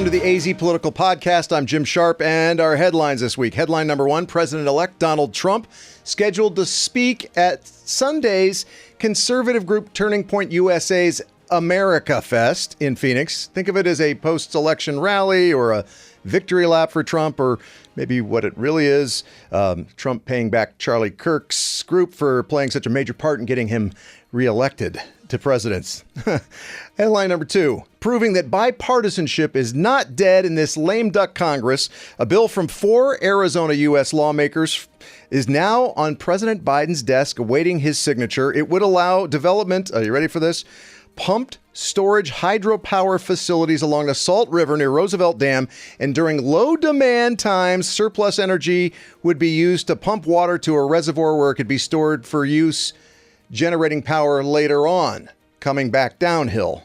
Welcome to the AZ Political Podcast. I'm Jim Sharpe, and our headlines this week. Headline number one, President-elect Donald Trump scheduled to speak at Sunday's conservative group Turning Point USA's America Fest in Phoenix. Think of it as a post-election rally or a victory lap for Trump, or maybe what it really is, Trump paying back Charlie Kirk's group for playing such a major part in getting him reelected to presidents. Headline number two, proving that bipartisanship is not dead in this lame duck Congress. A bill from 4 Arizona U.S. lawmakers is now on President Biden's desk awaiting his signature. It would allow development, are you ready for this? Pumped storage hydropower facilities along the Salt River near Roosevelt Dam, and during low demand times, surplus energy would be used to pump water to a reservoir where it could be stored for use, generating power later on, coming back downhill.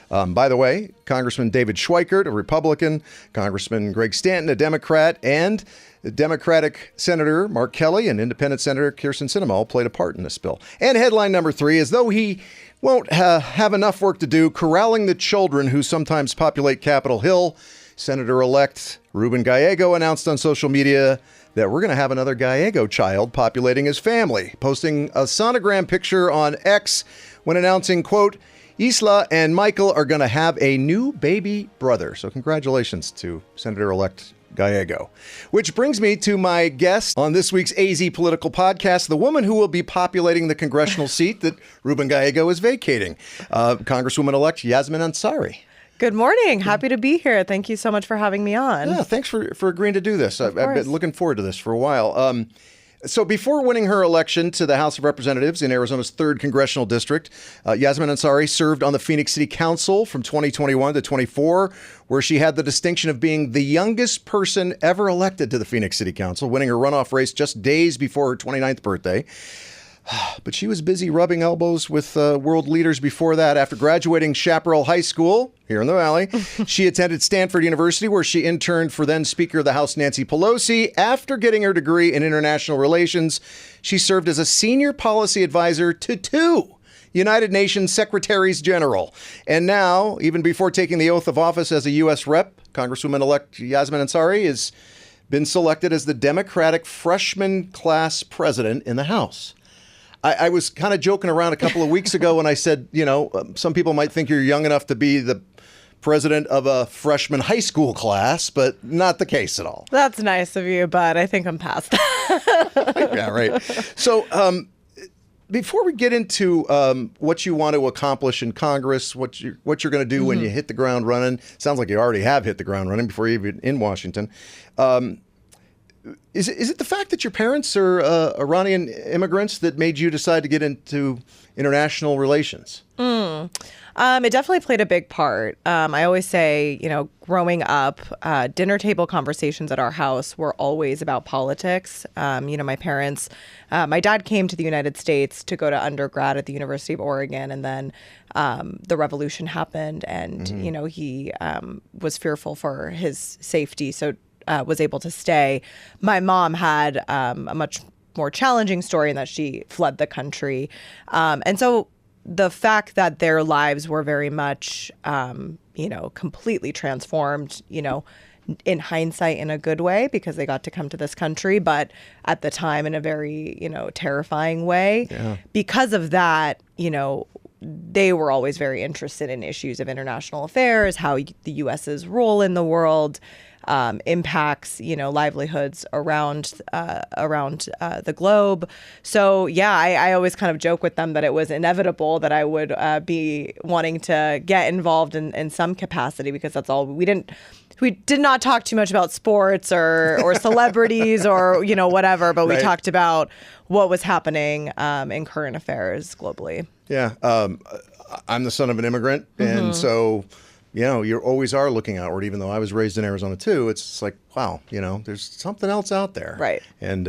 By the way, Congressman David Schweikert, a Republican, Congressman Greg Stanton, a Democrat, and Democratic Senator Mark Kelly and Independent Senator Kyrsten Sinema all played a part in this bill. And headline number three, as though he won't have enough work to do corralling the children who sometimes populate Capitol Hill, Senator-elect Ruben Gallego announced on social media that we're going to have another Gallego child populating his family, posting a sonogram picture on X when announcing, quote, Isla and Michael are going to have a new baby brother. So congratulations to Senator-elect Gallego. Which brings me to my guest on this week's AZ Political Podcast, the woman who will be populating the congressional seat that Ruben Gallego is vacating, Congresswoman-elect Yassamin Ansari. Good morning. Happy to be here. Thank you so much for having me on. Yeah, thanks for agreeing to do this. I've been looking forward to this for a while. So before winning her election to the House of Representatives in Arizona's 3rd Congressional District, Yassamin Ansari served on the Phoenix City Council from 2021 to 24, where she had the distinction of being the youngest person ever elected to the Phoenix City Council, winning her runoff race just days before her 29th birthday. But she was busy rubbing elbows with world leaders before that. After graduating Chaparral High School here in the Valley, she attended Stanford University, where she interned for then Speaker of the House Nancy Pelosi. After getting her degree in international relations, she served as a senior policy advisor to 2 United Nations Secretaries General. And now, even before taking the oath of office as a U.S. Rep, Congresswoman-elect Yassamin Ansari has been selected as the Democratic freshman class president in the House. I was kind of joking around a couple of weeks ago when I said, some people might think you're young enough to be the president of a freshman high school class, but not the case at all. That's nice of you, but I think I'm past that. Yeah, right. So before we get into what you want to accomplish in Congress, what you're going to do when you hit the ground running, sounds like you already have hit the ground running before you're even in Washington. Is it the fact that your parents are Iranian immigrants that made you decide to get into international relations? It definitely played a big part. I always say, growing up, dinner table conversations at our house were always about politics. My parents, my dad came to the United States to go to undergrad at the University of Oregon, and then the revolution happened, and, he was fearful for his safety, so was able to stay. My mom had a much more challenging story in that she fled the country. And so the fact that their lives were very much, completely transformed, in hindsight in a good way because they got to come to this country, but at the time in a very, terrifying way. Yeah. Because of that, they were always very interested in issues of international affairs, how the U.S.'s role in the world impacts, livelihoods around the globe. So, yeah, I always kind of joke with them that it was inevitable that I would be wanting to get involved in some capacity, because that's all we did not talk too much about sports or celebrities or, whatever, but we talked about what was happening in current affairs globally. Yeah. I'm the son of an immigrant. And so, you always are looking outward, even though I was raised in Arizona, too. It's like, wow, there's something else out there. Right. And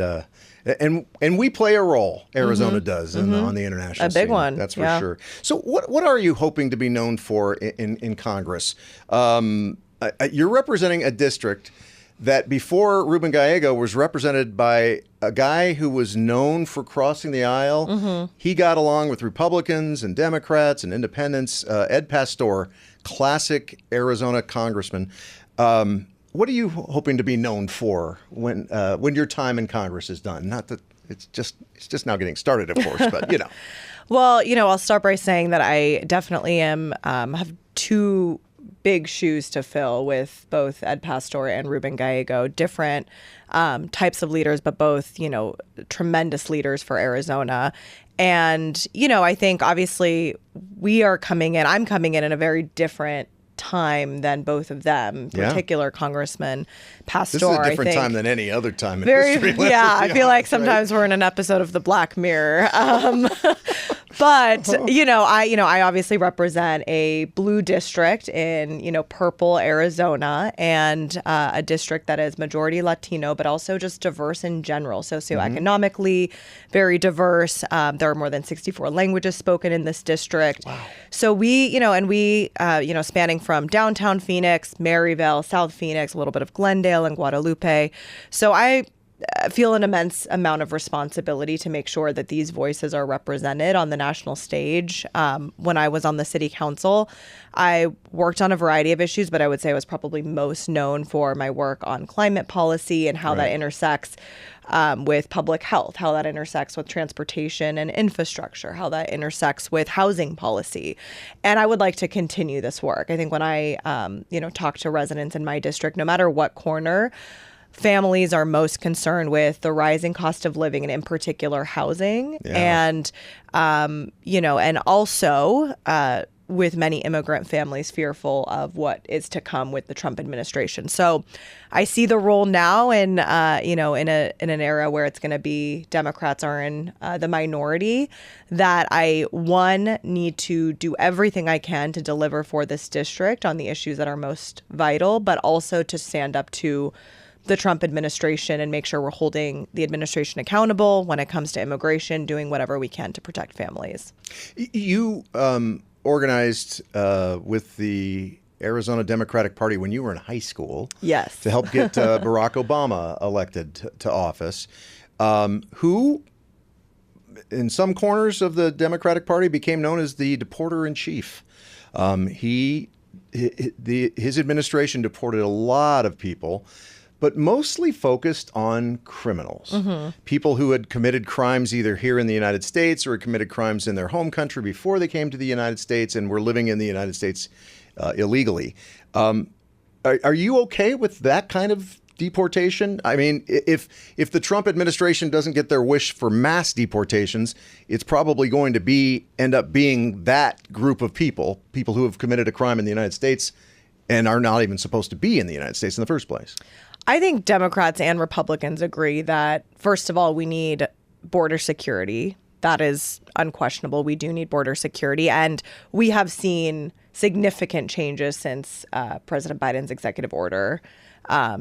we play a role, Arizona does, on the international scene. A big one. That's for sure. So what are you hoping to be known for in Congress? You're representing a district that before Ruben Gallego was represented by a guy who was known for crossing the aisle. He got along with Republicans and Democrats and independents. Ed Pastor, classic Arizona congressman. What are you hoping to be known for when your time in Congress is done? Not that it's just now getting started, of course, but you know. Well, I'll start by saying that I definitely have two big shoes to fill with both Ed Pastor and Ruben Gallego, different types of leaders, but both, tremendous leaders for Arizona. And, I think obviously I'm coming in a very different time than both of them, particular Congressman Pastor. This is a different time than any other time in history. I feel like sometimes we're in an episode of the Black Mirror. But, I obviously represent a blue district in, purple Arizona, and a district that is majority Latino, but also just diverse in general, socioeconomically very diverse. There are more than 64 languages spoken in this district. Wow. So we spanning from downtown Phoenix, Maryvale, South Phoenix, a little bit of Glendale and Guadalupe. So I feel an immense amount of responsibility to make sure that these voices are represented on the national stage. When I was on the city council, I worked on a variety of issues, but I would say I was probably most known for my work on climate policy and how that intersects with public health, how that intersects with transportation and infrastructure, how that intersects with housing policy. And I would like to continue this work. I think when I, talk to residents in my district, no matter what corner, families are most concerned with the rising cost of living, and in particular housing. And, and also with many immigrant families fearful of what is to come with the Trump administration. So I see the role now in an era where it's going to be Democrats are in the minority, that I, need to do everything I can to deliver for this district on the issues that are most vital, but also to stand up to the Trump administration and make sure we're holding the administration accountable when it comes to immigration, doing whatever we can to protect families. You organized with the Arizona Democratic Party when you were in high school. Yes. To help get Barack Obama elected to office, who in some corners of the Democratic Party became known as the deporter-in-chief. His administration deported a lot of people, but mostly focused on criminals, people who had committed crimes either here in the United States or had committed crimes in their home country before they came to the United States and were living in the United States illegally. Are you okay with that kind of deportation? I mean, if the Trump administration doesn't get their wish for mass deportations, it's probably going to end up being that group of people who have committed a crime in the United States and are not even supposed to be in the United States in the first place. I think Democrats and Republicans agree that, first of all, we need border security. That is unquestionable. We do need border security. And we have seen significant changes since President Biden's executive order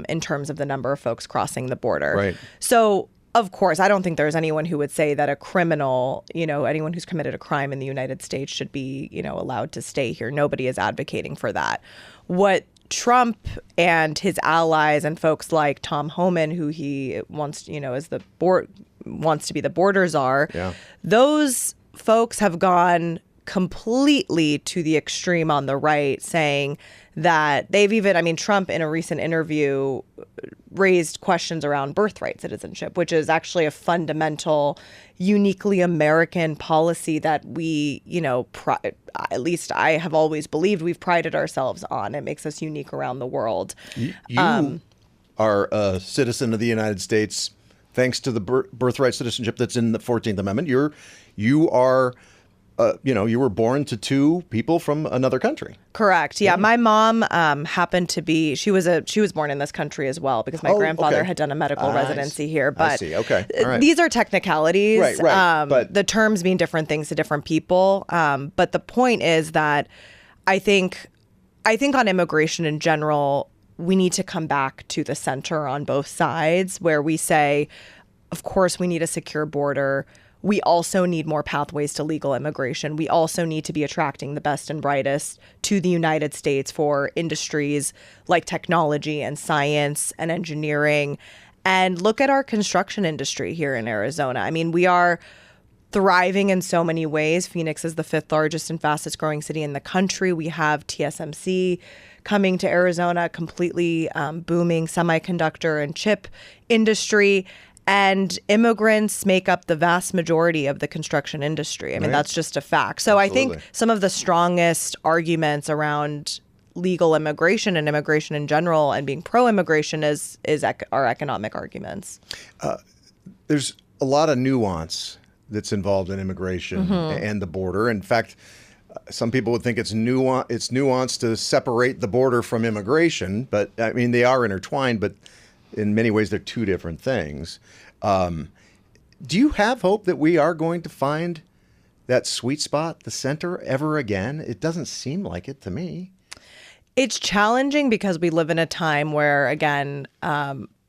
in terms of the number of folks crossing the border. Right. So, of course, I don't think there's anyone who would say that a criminal, anyone who's committed a crime in the United States should be, allowed to stay here. Nobody is advocating for that. What Trump and his allies and folks like Tom Homan, who he wants, wants to be the border czar, those folks have gone completely to the extreme on the right, saying that they've even, Trump in a recent interview raised questions around birthright citizenship, which is actually a fundamental, uniquely American policy that we, at least I have always believed we've prided ourselves on. It makes us unique around the world. You are a citizen of the United States thanks to the birthright citizenship that's in the 14th Amendment. You are you were born to two people from another country. Correct. Yeah. My mom happened to be, she was born in this country as well, because my grandfather had done a medical residency here. But I see. Okay. All right. These are technicalities. Right. But the terms mean different things to different people. But the point is that I think on immigration in general, we need to come back to the center on both sides, where we say, of course, we need a secure border. We also need more pathways to legal immigration. We also need to be attracting the best and brightest to the United States for industries like technology and science and engineering. And look at our construction industry here in Arizona. We are thriving in so many ways. Phoenix is the 5th largest and fastest growing city in the country. We have TSMC coming to Arizona, completely booming semiconductor and chip industry. And immigrants make up the vast majority of the construction industry. I mean, that's just a fact. So Absolutely. I think some of the strongest arguments around legal immigration and immigration in general and being pro-immigration is our economic arguments. There's a lot of nuance that's involved in immigration and the border. In fact, some people would think it's nuance to separate the border from immigration, but I mean, they are intertwined, but in many ways, they're two different things. Do you have hope that we are going to find that sweet spot, the center, ever again? It doesn't seem like it to me. It's challenging because we live in a time where, again,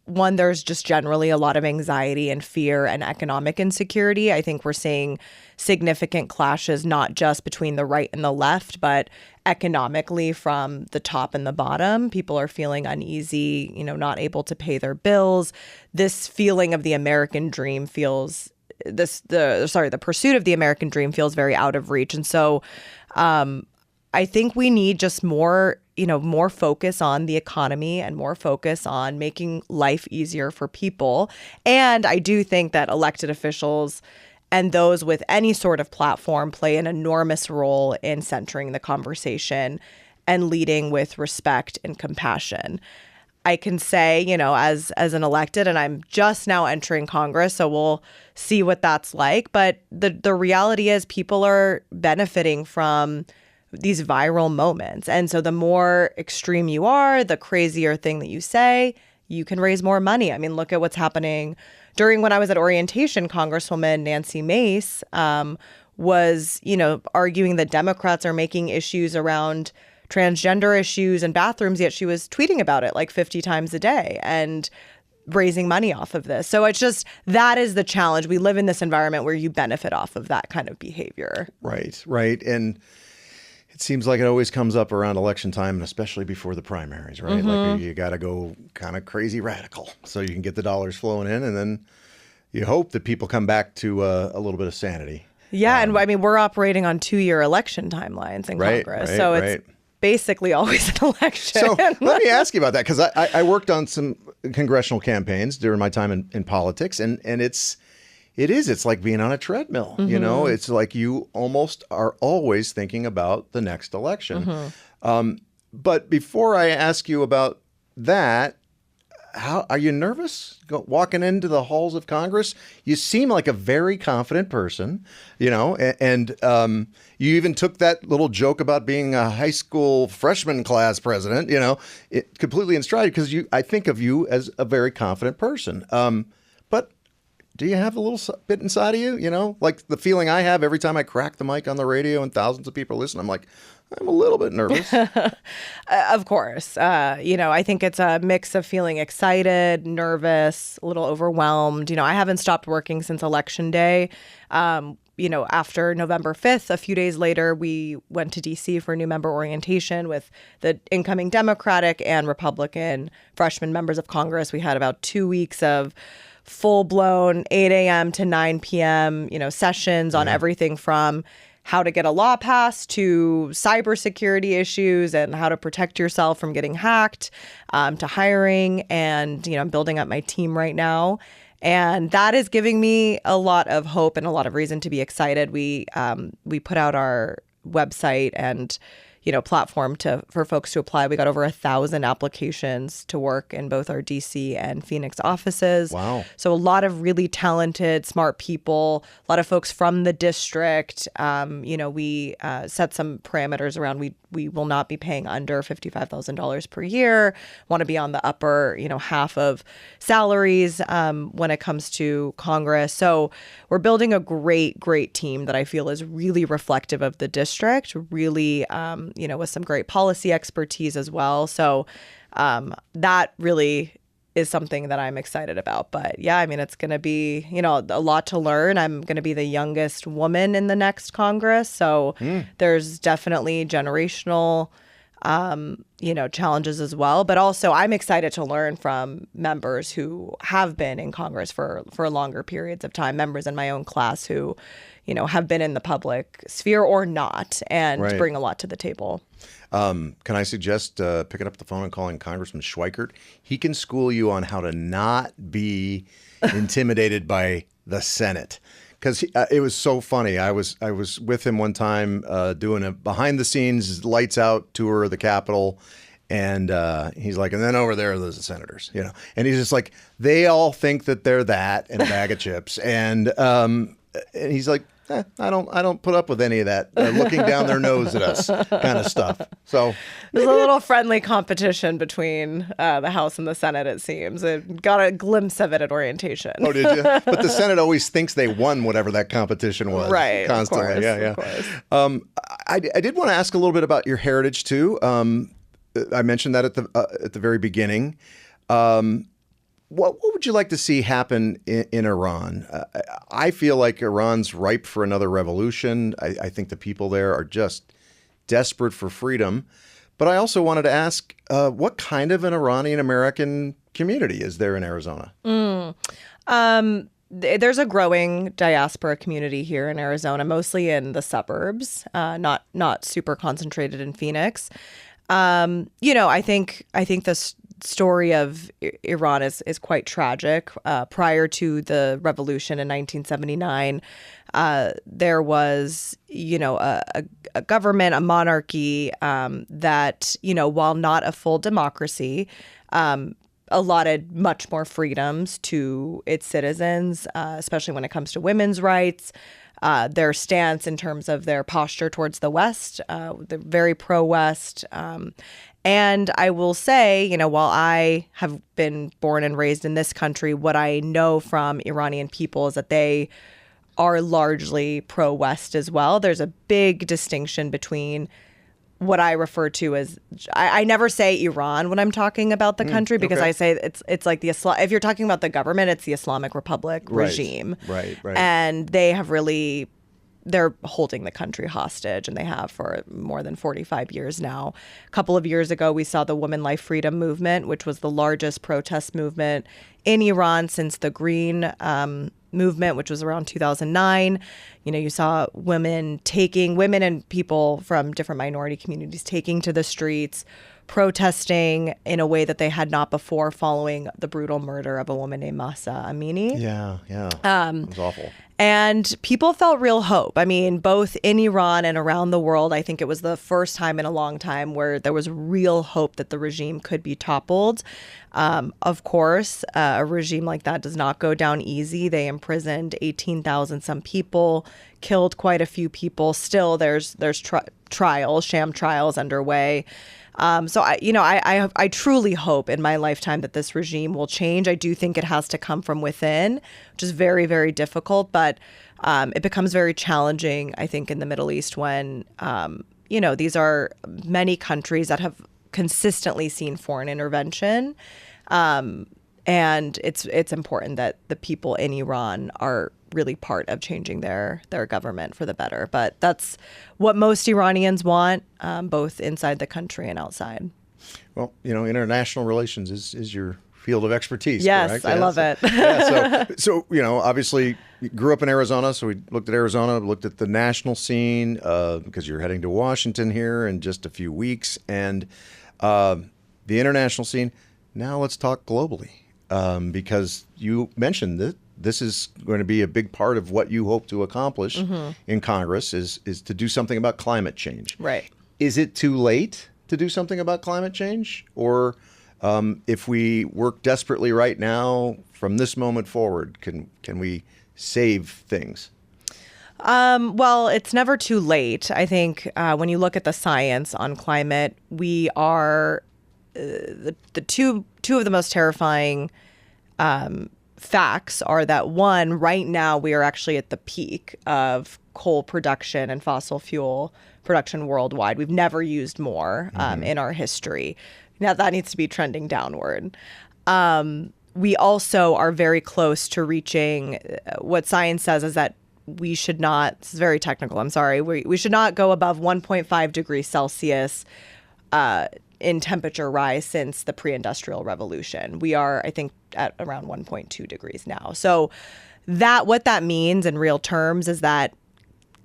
one, there's just generally a lot of anxiety and fear and economic insecurity. I think we're seeing significant clashes, not just between the right and the left, but economically from the top and the bottom. People are feeling uneasy, not able to pay their bills. This feeling of the American dream feels the pursuit of the American dream feels very out of reach. And so I think we need just more focus on the economy and more focus on making life easier for people. And I do think that elected officials and those with any sort of platform play an enormous role in centering the conversation and leading with respect and compassion. I can say, as an elected, and I'm just now entering Congress, so we'll see what that's like. But the reality is people are benefiting from these viral moments. And so the more extreme you are, the crazier thing that you say, you can raise more money. I mean, look at what's happening. During when I was at orientation, Congresswoman Nancy Mace was, arguing that Democrats are making issues around transgender issues and bathrooms, yet she was tweeting about it like 50 times a day and raising money off of this. So it's just, that is the challenge. We live in this environment where you benefit off of that kind of behavior. Right. And it seems like it always comes up around election time, and especially before the primaries, right? Like you got to go kind of crazy radical so you can get the dollars flowing in, and then you hope that people come back to a little bit of sanity. Yeah, and I mean, we're operating on 2-year election timelines in Congress, so it's basically always an election. So let me ask you about that, because I worked on some congressional campaigns during my time in politics, and it's like being on a treadmill. It's like you almost are always thinking about the next election. But before I ask you about that, how are you nervous walking into the halls of Congress? You seem like a very confident person, and you even took that little joke about being a high school freshman class president, it completely in stride, because I think of you as a very confident person. But do you have a little bit inside of you, like the feeling I have every time I crack the mic on the radio and thousands of people listen? I'm like, I'm a little bit nervous. Of course. I think it's a mix of feeling excited, nervous, a little overwhelmed. I haven't stopped working since Election Day. After November 5th, a few days later, we went to D.C. for new member orientation with the incoming Democratic and Republican freshman members of Congress. We had about 2 weeks of full-blown 8 a.m. to 9 p.m., sessions on everything from how to get a law passed to cybersecurity issues and how to protect yourself from getting hacked, to hiring. And, I'm building up my team right now. And that is giving me a lot of hope and a lot of reason to be excited. We put out our website and platform for folks to apply. We got over 1,000 applications to work in both our DC and Phoenix offices. Wow. So a lot of really talented, smart people, a lot of folks from the district. We set some parameters around we will not be paying under $55,000 per year, want to be on the upper, half of salaries when it comes to Congress. So we're building a great, great team that I feel is really reflective of the district, really, with some great policy expertise as well. So that really is something that I'm excited about. But yeah, I mean, it's going to be, a lot to learn. I'm going to be the youngest woman in the next Congress. So there's definitely generational challenges as well. But also, I'm excited to learn from members who have been in Congress for longer periods of time, members in my own class who, have been in the public sphere or not, and bring a lot to the table. Can I suggest picking up the phone and calling Congressman Schweikert? He can school you on how to not be intimidated by the Senate. Because it was so funny. I was with him one time doing a behind-the-scenes, lights-out tour of the Capitol, and he's like, and then over there's the senators, And he's just like, they all think that they're that and a bag of chips, and he's like, I don't put up with any of that looking down their nose at us kind of stuff. So there's a little friendly competition between the House and the Senate, it seems. I got a glimpse of it at orientation. Oh, did you? But the Senate always thinks they won whatever that competition was. Right. Constantly. Of course. I did want to ask a little bit about your heritage too. I mentioned that at the very beginning. What would you like to see happen in Iran? I feel like Iran's ripe for another revolution. I think the people there are just desperate for freedom. But I also wanted to ask, what kind of an Iranian-American community is there in Arizona? There's a growing diaspora community here in Arizona, mostly in the suburbs, not super concentrated in Phoenix. I think the story of Iran is quite tragic. Prior to the revolution in 1979, there was, a government, a monarchy that, while not a full democracy, allotted much more freedoms to its citizens, especially when it comes to women's rights. Their stance in terms of their posture towards the West, they're very pro-West. And I will say, while I have been born and raised in this country, what I know from Iranian people is that they are largely pro-West as well. There's a big distinction between what I refer to as, I never say Iran when I'm talking about the country because I say it's like the Islam. If you're talking about the government, it's the Islamic Republic regime. Right. And they have they're holding the country hostage, and they have for more than 45 years now. A couple of years ago, we saw the Women Life Freedom Movement, which was the largest protest movement in Iran since the Green movement, which was around 2009. You saw women and people from different minority communities taking to the streets, protesting in a way that they had not before following the brutal murder of a woman named Mahsa Amini. Yeah. It was awful. And people felt real hope. I mean, both in Iran and around the world, I think it was the first time in a long time where there was real hope that the regime could be toppled. Of course, a regime like that does not go down easy. They imprisoned 18,000 some people, killed quite a few people. Still, there's trials, sham trials underway. So I truly hope in my lifetime that this regime will change. I do think it has to come from within, which is very, very difficult. But it becomes very challenging, I think, in the Middle East when, these are many countries that have consistently seen foreign intervention. And it's important that the people in Iran are really part of changing their government for the better. But that's what most Iranians want, both inside the country and outside. Well, international relations is your field of expertise. Yes, correct? I love it. So obviously you grew up in Arizona, so we looked at Arizona, looked at the national scene because you're heading to Washington here in just a few weeks, and the international scene. Now let's talk globally because you mentioned that this is going to be a big part of what you hope to accomplish in Congress is to do something about climate change. Right. Is it too late to do something about climate change? Or if we work desperately right now, from this moment forward, can we save things? Well, it's never too late. I think when you look at the science on climate, we are the two of the most terrifying facts are that, one, right now we are actually at the peak of coal production and fossil fuel production worldwide. We've never used more in our history. Now that needs to be trending downward. We also are very close to reaching what science says is that we should not, this is very technical, I'm sorry, we should not go above 1.5 degrees Celsius in temperature rise since the pre-industrial revolution. We are, I think, at around 1.2 degrees now. So what that means in real terms is that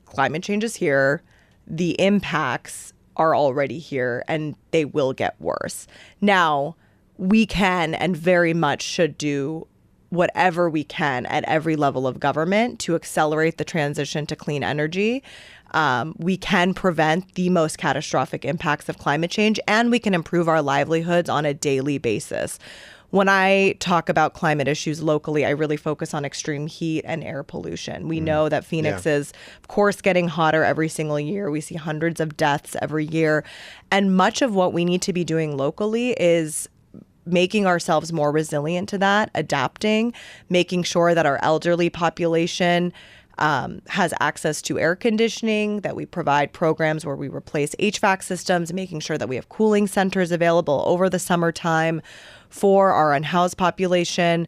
climate change is here. The impacts are already here, and they will get worse. Now, we can and very much should do whatever we can at every level of government to accelerate the transition to clean energy. We can prevent the most catastrophic impacts of climate change, and we can improve our livelihoods on a daily basis. When I talk about climate issues locally, I really focus on extreme heat and air pollution. We know that Phoenix is, of course, getting hotter every single year. We see hundreds of deaths every year. And much of what we need to be doing locally is making ourselves more resilient to that, adapting, making sure that our elderly population has access to air conditioning, that we provide programs where we replace HVAC systems, making sure that we have cooling centers available over the summertime for our unhoused population,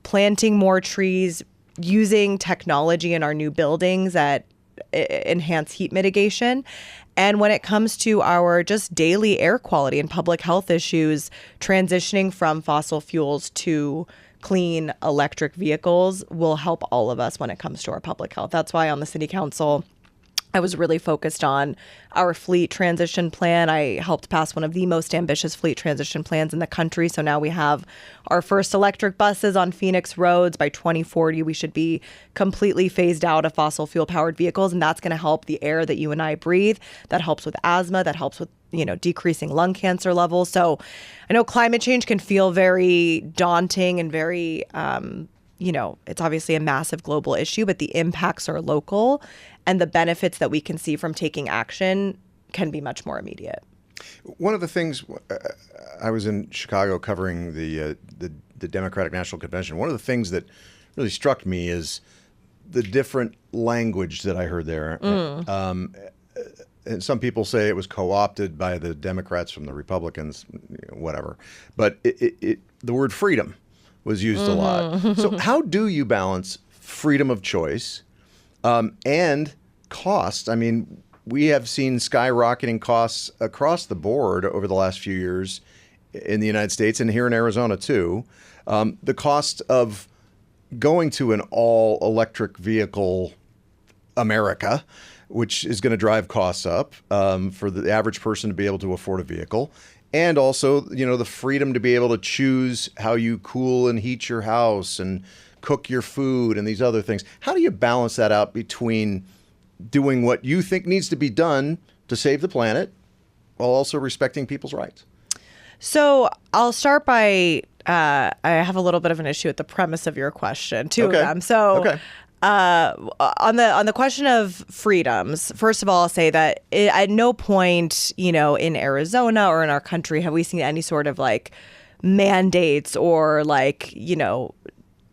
planting more trees, using technology in our new buildings that enhance heat mitigation. And when it comes to our just daily air quality and public health issues, transitioning from fossil fuels to clean electric vehicles will help all of us when it comes to our public health. That's why on the city council, I was really focused on our fleet transition plan. I helped pass one of the most ambitious fleet transition plans in the country. So now we have our first electric buses on Phoenix roads. By 2040, we should be completely phased out of fossil fuel powered vehicles. And that's going to help the air that you and I breathe. That helps with asthma. That helps with, decreasing lung cancer levels. So I know climate change can feel very daunting and very, it's obviously a massive global issue, but the impacts are local. And the benefits that we can see from taking action can be much more immediate. One of the things, I was in Chicago covering the Democratic National Convention. One of the things that really struck me is the different language that I heard there. And some people say it was co-opted by the Democrats from the Republicans, whatever. But the word freedom was used a lot. So how do you balance freedom of choice and cost? I mean, we have seen skyrocketing costs across the board over the last few years in the United States and here in Arizona, too. The cost of going to an all-electric vehicle America, which is going to drive costs up for the average person to be able to afford a vehicle. And also, the freedom to be able to choose how you cool and heat your house and cook your food and these other things. How do you balance that out between doing what you think needs to be done to save the planet while also respecting people's rights? So I'll start by, I have a little bit of an issue with the premise of your question, two of them. So on the question of freedoms, first of all, I'll say that at no point, in Arizona or in our country have we seen any sort of mandates or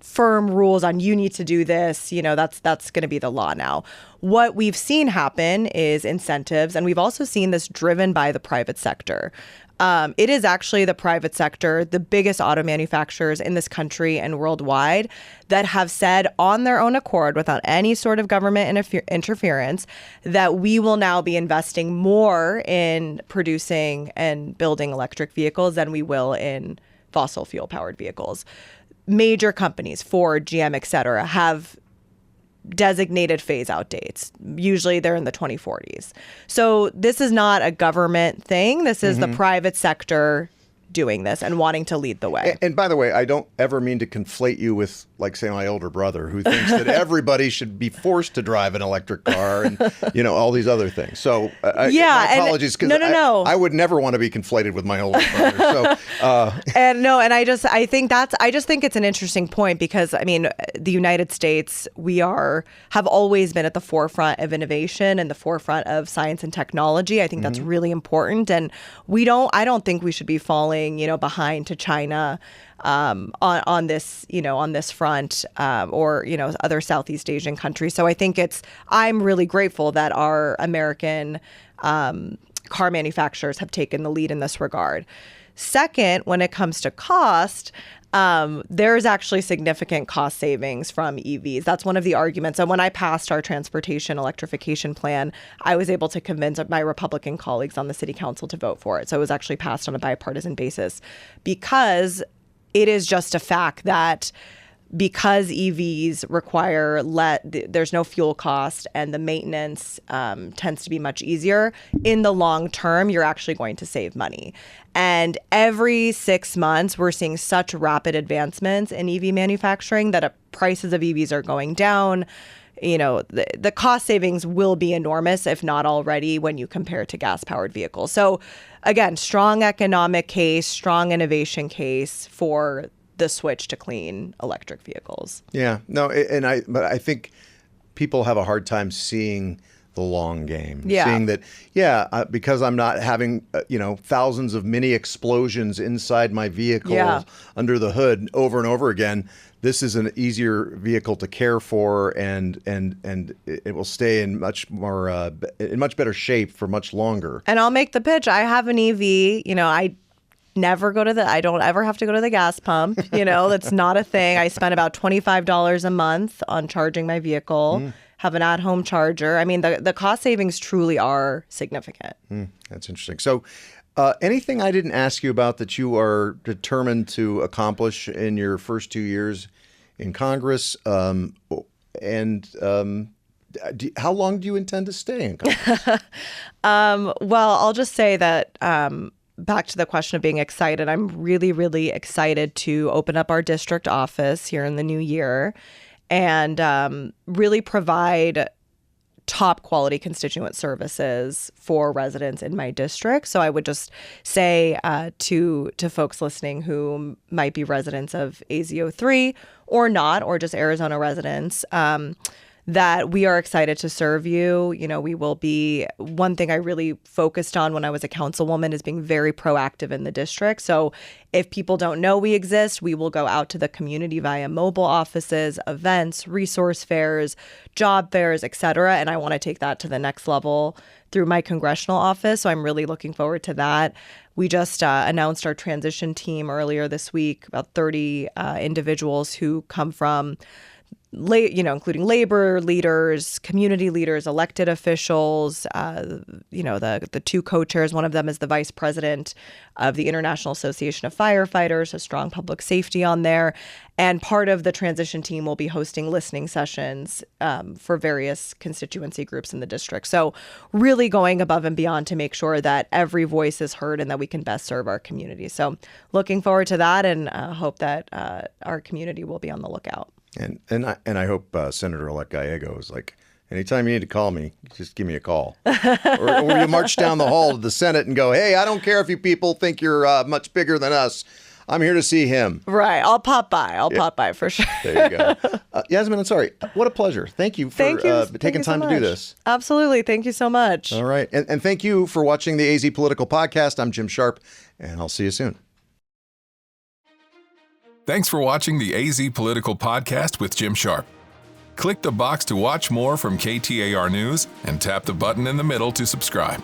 firm rules on you need to do this. That's going to be the law now. What we've seen happen is incentives, and we've also seen this driven by the private sector. It is actually the private sector, the biggest auto manufacturers in this country and worldwide, that have said on their own accord, without any sort of government interference, that we will now be investing more in producing and building electric vehicles than we will in fossil fuel powered vehicles. Major companies, Ford, GM, et cetera, have designated phase out dates. Usually they're in the 2040s. So this is not a government thing. This is the private sector doing this and wanting to lead the way. And by the way, I don't ever mean to conflate you with, say, my older brother who thinks that everybody should be forced to drive an electric car and, all these other things. So my apologies, because I would never want to be conflated with my older brother. So, I just think it's an interesting point because, the United States, have always been at the forefront of innovation and the forefront of science and technology. I think that's really important. And I don't think we should be falling behind to China on this front or other Southeast Asian countries. So I think I'm really grateful that our American car manufacturers have taken the lead in this regard. Second, when it comes to cost, there's actually significant cost savings from EVs. That's one of the arguments. And when I passed our transportation electrification plan, I was able to convince my Republican colleagues on the city council to vote for it. So it was actually passed on a bipartisan basis because it is just a fact that because EVs require there's no fuel cost and the maintenance tends to be much easier, in the long term, you're actually going to save money. And every 6 months, we're seeing such rapid advancements in EV manufacturing that prices of EVs are going down. You know, the cost savings will be enormous, if not already, when you compare it to gas-powered vehicles. So again, strong economic case, strong innovation case for the switch to clean electric vehicles. Yeah, no, but I think people have a hard time seeing the long game. Yeah. Seeing that, because I'm not having, thousands of mini explosions inside my vehicle under the hood over and over again. This is an easier vehicle to care for, and it will stay in much better shape for much longer. And I'll make the pitch. I have an EV. I don't ever have to go to the gas pump. That's not a thing. I spend about $25 a month on charging my vehicle, have an at-home charger. I mean, the cost savings truly are significant. That's interesting. So anything I didn't ask you about that you are determined to accomplish in your first 2 years in Congress? How long do you intend to stay in Congress? Well, I'll just say that back to the question of being excited, I'm really, really excited to open up our district office here in the new year and really provide top quality constituent services for residents in my district. So I would just say to folks listening who might be residents of AZ03 or not, or just Arizona residents, that we are excited to serve you. We will be, one thing I really focused on when I was a councilwoman is being very proactive in the district. So if people don't know we exist, we will go out to the community via mobile offices, events, resource fairs, job fairs, et cetera. And I want to take that to the next level through my congressional office. So I'm really looking forward to that. We just announced our transition team earlier this week, about 30 individuals who come from including labor leaders, community leaders, elected officials, the two co-chairs. One of them is the vice president of the International Association of Firefighters, a strong public safety on there. And part of the transition team will be hosting listening sessions for various constituency groups in the district. So really going above and beyond to make sure that every voice is heard and that we can best serve our community. So looking forward to that, and hope that our community will be on the lookout. And I hope Senator-elect Gallego is like, anytime you need to call me, just give me a call. or you march down the hall to the Senate and go, hey, I don't care if you people think you're much bigger than us. I'm here to see him. Right. I'll pop by. Pop by for sure. There you go. Yassamin Ansari, what a pleasure. Thank you for taking time to do this. Absolutely. Thank you so much. All right. And thank you for watching the AZ Political Podcast. I'm Jim Sharpe, and I'll see you soon. Thanks for watching the AZ Political Podcast with Jim Sharpe. Click the box to watch more from KTAR News and tap the button in the middle to subscribe.